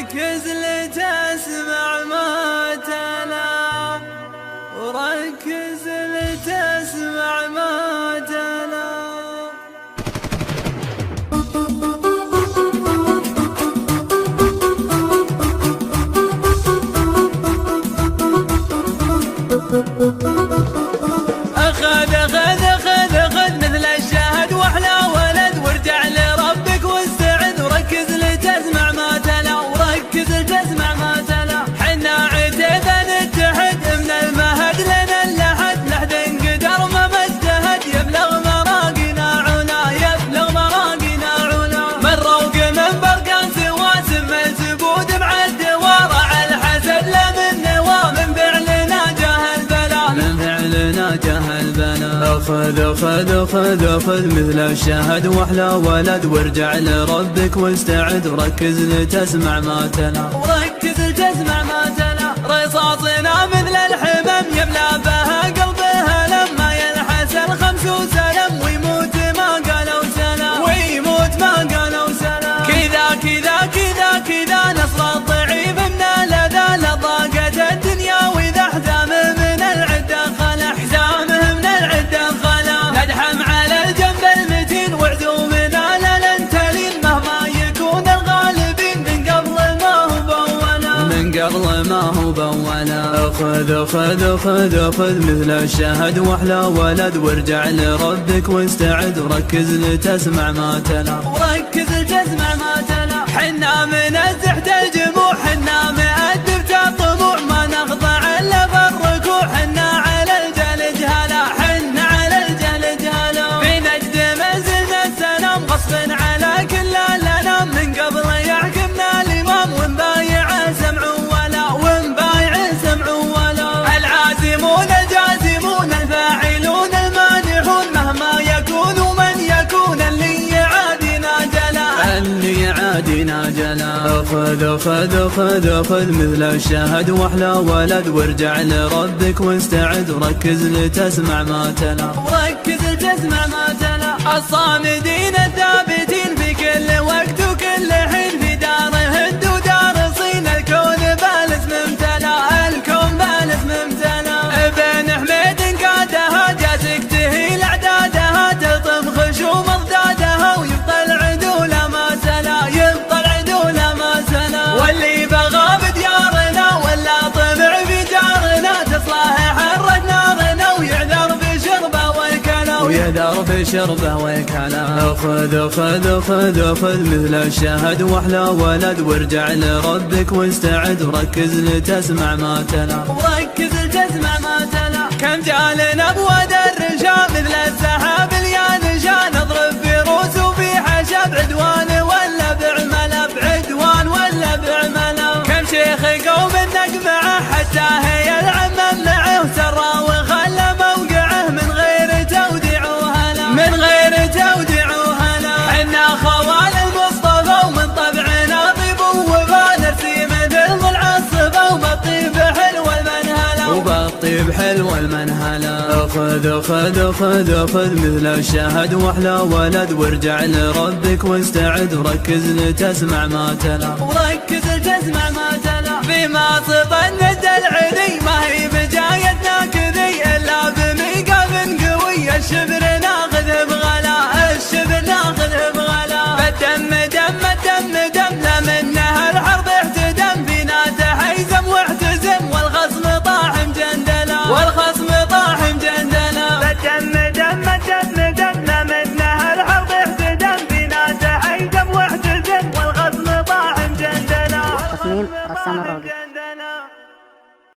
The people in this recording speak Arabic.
وركز لتسمع ما تلا، وركز لتسمع ما تلا. أخذ مثل الشهد وأحلى ولد، وارجع لربك واستعد وركز لتسمع ما تلا، وركز لتسمع ما تلا. حنا عتيبا نتحد من المهد لنا اللحد، لحد انقدر ما اجتهد يبلغ مراقنا علا، يبلغ مراقنا علا. من روق من برقان سوا سم الزبود مع الدوار، على الحسد لا من نوى، من فعلنا جاه البلا، من فعلنا جاه البلا. أخذ مثل الشهد وأحلى ولد، وارجع لربك واستعد وركز لتسمع ما تلا، وركز لتسمع ما تلا. رصاصنا مثل الحمم يملى بها قلبها لما يلحس الخمس وسلم، ويموت ما قالوا سلام، ويموت ما قالوا سلام. كذا نصر الضعيف من الأذى، لضاقت الدنيا وإذا حزام من العدة خلع، حزامه من العدة خلع. ندحم على الجنب المتين وعزومنا للانتلين، مهما يكون الغالبين من قبل ما هو بولا، من قبل ما هو بولا. أخذ مثل الشهد وأحلى ولد، وارجع لربك واستعد وركز لتسمع ما تلا، وركز لتسمع ما تلا. حنا من تحت الجموع، حنا مؤدب الطموع، ما نخضع الا بالركوع. حنا على الجلد هلا، حنا على الجلد هلا. في نجد منزلنا السلام، غصب على كل الانام، من قبل يحكمنا الامام، ونبايع سمع ولا، ونبايع سمع ولا. العازمون الجازمون الفاعلون المانعون، مهما يكون ومن يكون اللي يعادنا جلا، اللي يعادنا جلا. أخذ مثل الشهد وأحلى ولد، وارجع لربك واستعد وركز لتسمع ما تلا، وركز لتسمع ما تلا. الصامدين الثابتين في كل وقت وكل حين، في دار هند ودار صين، الكون بالاسم امتلا، الكون بالاسم امتلا. ابن حميد قادها جاتك تهيل اعدادها، تلطم خشوم اضدادها، ويبقى العدول ما سلا، يبقى العدول ما سلا. واللي بغى بديارنا ولا طمع في جارنا، تصلح حرة نارنا، ويعذر بشربه والكلا، ويعذر بشربه والكلا. أخذ مثل الشهد وأحلى ولد، وارجع لربك واستعد وركز لتسمع ما تلا، وركز لتسمع ما تلا. كم جالنا بود الرجال مثل السحاب اليانجا، نضرب بروس وفي حشب، عدوان ولا بعمله، بعدوان ولا بعمله. كم شيخ قوم نقمعه حتى هي العم معه، سرى وخلى موقعه من غير توديع وهلا، من غير توديع وهلا. حنا خوال المصطفى ومن طبعنا طيب ووفا، نرسي مثل ضلع الصفا، وبالطيب حلو المنهلا، وبالطيب حلو المنهلا. أخذ مثل الشهد وأحلى ولد، وارجع لربك واستعد وركز لتسمع ما تلا، وركز لتسمع ما تلا. بما صفى الند العلي، ما هي بجايتنا